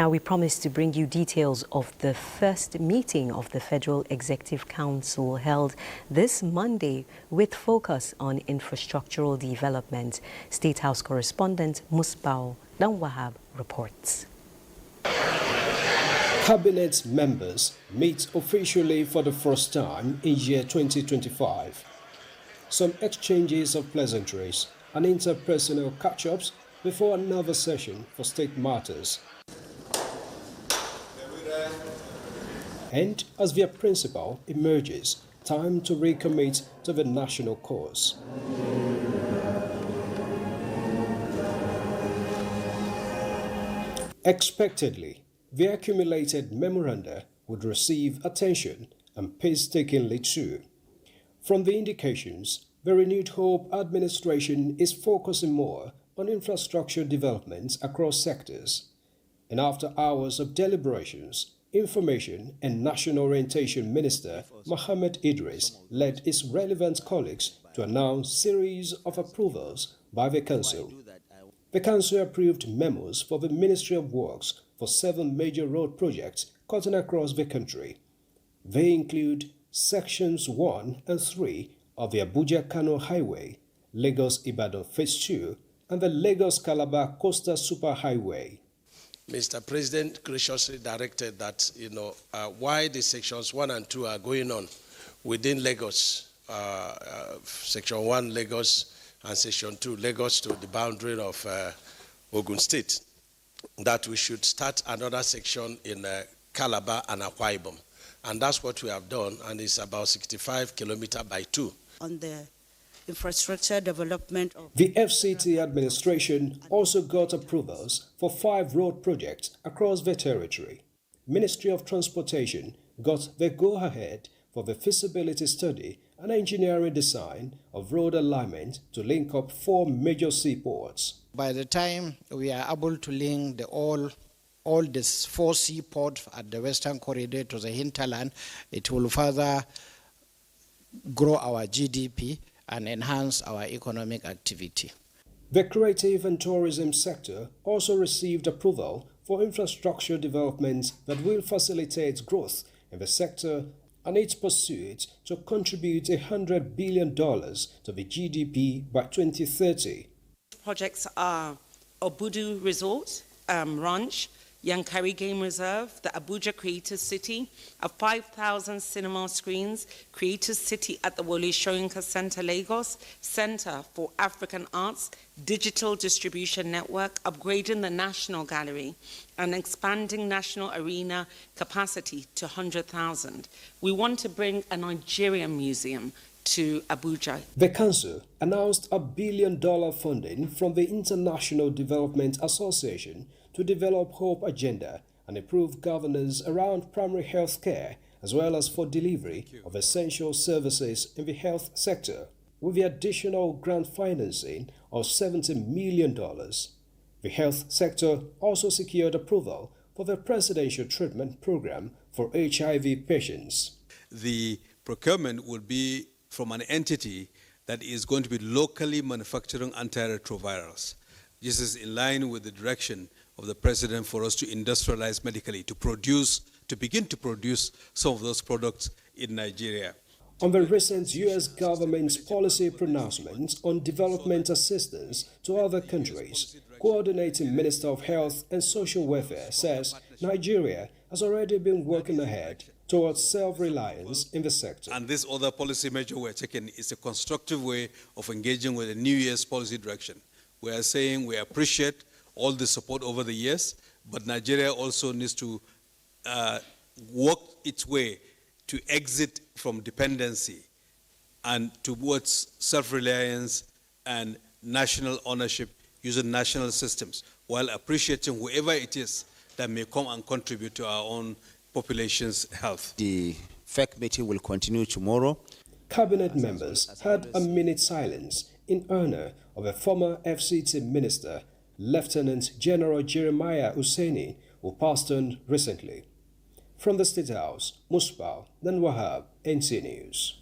Now, we promise to bring you details of the first meeting of the Federal Executive Council held this Monday with focus on infrastructural development. State House correspondent Musbau Dan-Wahab reports. Cabinet members meet officially for the first time in year 2025. Some exchanges of pleasantries and interpersonal catch-ups before another session for state matters. And as their principal emerges, time to recommit to the national cause. Expectedly, the accumulated memoranda would receive attention and painstakingly too. From the indications, the renewed hope administration is focusing more on infrastructure developments across sectors. And after hours of deliberations, Information and National Orientation Minister Mohammed Idris led his relevant colleagues to announce series of approvals by the Council. The Council approved memos for the Ministry of Works for 7 major road projects cutting across the country. They include Sections 1 and 3 of the Abuja-Kano Highway, Lagos-Ibadan Phase 2, and the Lagos-Calabar Coastal Superhighway. Mr. President graciously directed that, why the sections 1 and 2 are going on within Lagos, section 1 Lagos and section 2 Lagos to the boundary of Ogun State, that we should start another section in Calabar and Akwa Ibom. And that's what we have done, and it's about 65 kilometers by 2. On the infrastructure development of the FCT administration also got approvals for 5 road projects across the territory. Ministry of Transportation got the go-ahead for the feasibility study and engineering design of road alignment to link up 4 major seaports. By the time we are able to link all these 4 seaports at the Western Corridor to the hinterland, it will further grow our GDP and enhance our economic activity. The creative and tourism sector also received approval for infrastructure developments that will facilitate growth in the sector and its pursuit to contribute $100 billion to the GDP by 2030. Projects are Obudu Resort, Ranch, Yankari Game Reserve, the Abuja Creative City, a 5,000 cinema screens, Creative City at the Wole Soyinka Center, Lagos, Center for African Arts, Digital Distribution Network, upgrading the National Gallery, and expanding National Arena capacity to 100,000. We want to bring a Nigerian museum to Abuja. The Council announced $1 billion funding from the International Development Association to develop Hope Agenda and improve governance around primary health care, as well as for delivery of essential services in the health sector, with the additional grant financing of $70 million. The health sector also secured approval for the Presidential Treatment Program for HIV patients. The procurement will be from an entity that is going to be locally manufacturing antiretrovirals. This is in line with the direction of the President for us to industrialize medically, to begin to produce some of those products in Nigeria. On the recent U.S. government's policy pronouncements on development assistance to other countries, Coordinating Minister of Health and Social Welfare says Nigeria has already been working ahead towards self-reliance in the sector. And this other policy measure we're taking is a constructive way of engaging with the New Year's policy direction. We are saying we appreciate all the support over the years, but Nigeria also needs to work its way to exit from dependency and towards self-reliance and national ownership using national systems, while appreciating whoever it is that may come and contribute to our own population's health. The FEC meeting will continue tomorrow. Cabinet members had a minute silence in honor of a former FCT minister, Lieutenant General Jeremiah Hussaini, who passed on recently. From the State House, Musbau Dan-Wahab, NC News.